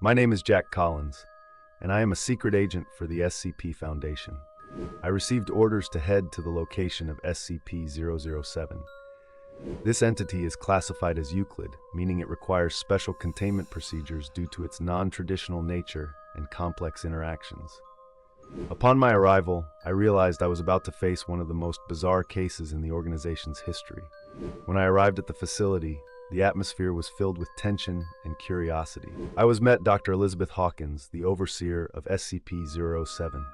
My name is Jack Collins, and I am a secret agent for the SCP Foundation. I received orders to head to the location of SCP-007. This entity is classified as Euclid, meaning it requires special containment procedures due to its non-traditional nature and complex interactions. Upon my arrival, I realized I was about to face one of the most bizarre cases in the organization's history. When I arrived at the facility, the atmosphere was filled with tension and curiosity. I was met Dr. Elizabeth Hawkins, the overseer of SCP-007.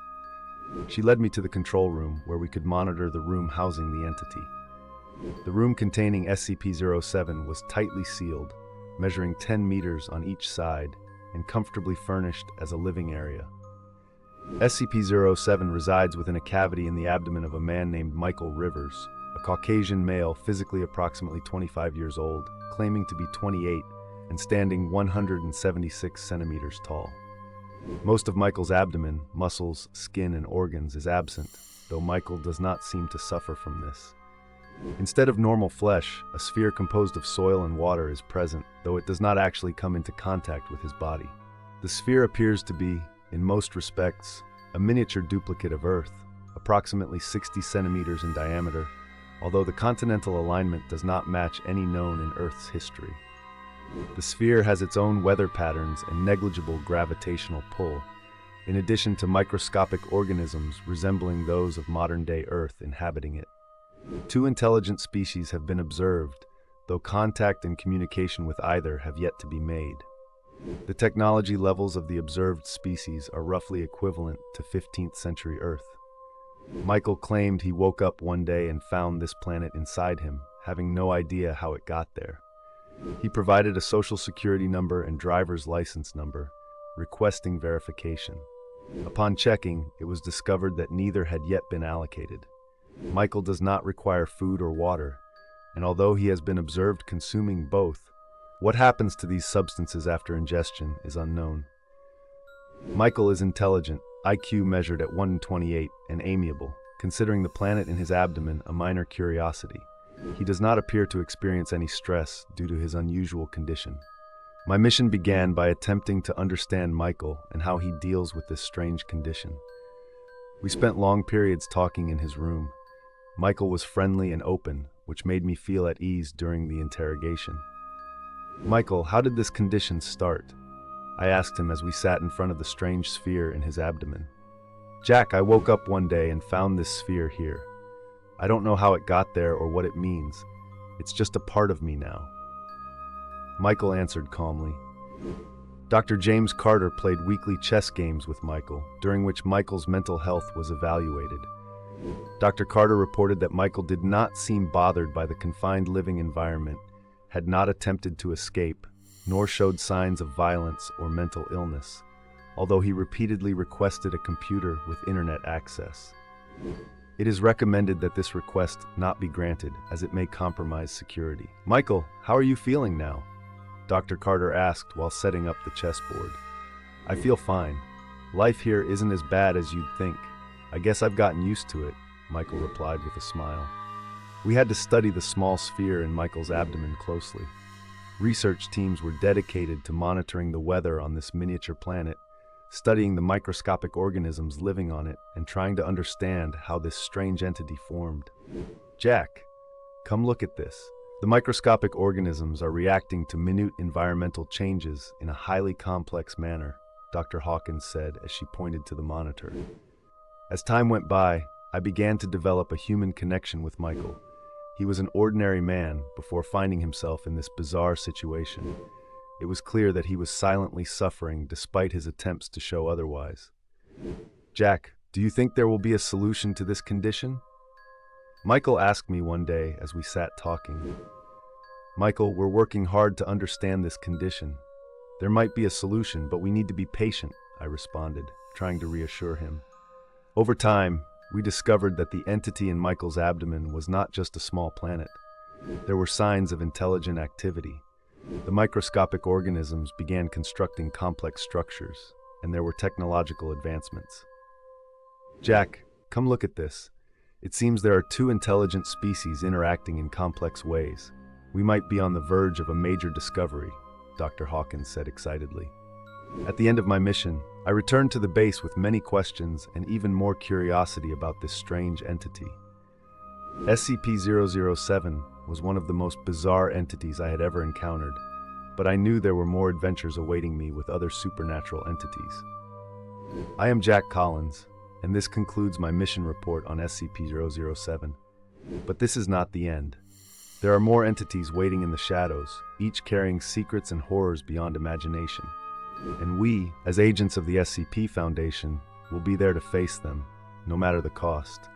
She led me to the control room where we could monitor the room housing the entity. The room containing SCP-007 was tightly sealed, measuring 10 meters on each side and comfortably furnished as a living area. SCP-007 resides within a cavity in the abdomen of a man named Michael Rivers, a Caucasian male physically approximately 25 years old, claiming to be 28 and standing 176 centimeters tall. Most of Michael's abdomen, muscles, skin, and organs is absent, though Michael does not seem to suffer from this. Instead of normal flesh, a sphere composed of soil and water is present, though it does not actually come into contact with his body. The sphere appears to be, in most respects, a miniature duplicate of Earth, approximately 60 centimeters in diameter, although the continental alignment does not match any known in Earth's history. The sphere has its own weather patterns and negligible gravitational pull, in addition to microscopic organisms resembling those of modern-day Earth inhabiting it. 2 intelligent species have been observed, though contact and communication with either have yet to be made. The technology levels of the observed species are roughly equivalent to 15th century Earth. Michael claimed he woke up one day and found this planet inside him, having no idea how it got there. He provided a social security number and driver's license number, requesting verification. Upon checking, it was discovered that neither had yet been allocated. Michael does not require food or water, and although he has been observed consuming both, what happens to these substances after ingestion is unknown. Michael is intelligent, IQ measured at 128, and amiable, considering the planet in his abdomen a minor curiosity. He does not appear to experience any stress due to his unusual condition. My mission began by attempting to understand Michael and how he deals with this strange condition. We spent long periods talking in his room. Michael was friendly and open, which made me feel at ease during the interrogation. "Michael, how did this condition start?" I asked him as we sat in front of the strange sphere in his abdomen. "Jack, I woke up one day and found this sphere here. I don't know how it got there or what it means. It's just a part of me now." Michael answered calmly. Dr. James Carter played weekly chess games with Michael, during which Michael's mental health was evaluated. Dr. Carter reported that Michael did not seem bothered by the confined living environment, had not attempted to escape, nor showed signs of violence or mental illness, although he repeatedly requested a computer with internet access. It is recommended that this request not be granted, as it may compromise security. "Michael, how are you feeling now?" Dr. Carter asked while setting up the chessboard. "I feel fine. Life here isn't as bad as you'd think. I guess I've gotten used to it," Michael replied with a smile. We had to study the small sphere in Michael's abdomen closely. Research teams were dedicated to monitoring the weather on this miniature planet, studying the microscopic organisms living on it, and trying to understand how this strange entity formed. "Jack, come look at this. The microscopic organisms are reacting to minute environmental changes in a highly complex manner," Dr. Hawkins said as she pointed to the monitor. As time went by, I began to develop a human connection with Michael. He was an ordinary man before finding himself in this bizarre situation. It was clear that he was silently suffering despite his attempts to show otherwise. "Jack, do you think there will be a solution to this condition?" Michael asked me one day as we sat talking. "Michael, we're working hard to understand this condition. There might be a solution, but we need to be patient," I responded, trying to reassure him. Over time, we discovered that the entity in Michael's abdomen was not just a small planet. There were signs of intelligent activity. The microscopic organisms began constructing complex structures, and there were technological advancements. "Jack, come look at this. It seems there are 2 intelligent species interacting in complex ways. We might be on the verge of a major discovery," Dr. Hawkins said excitedly. At the end of my mission, I returned to the base with many questions and even more curiosity about this strange entity. SCP-007 was one of the most bizarre entities I had ever encountered, but I knew there were more adventures awaiting me with other supernatural entities. I am Jack Collins, and this concludes my mission report on SCP-007. But this is not the end. There are more entities waiting in the shadows, each carrying secrets and horrors beyond imagination. And we, as agents of the SCP Foundation, will be there to face them, no matter the cost.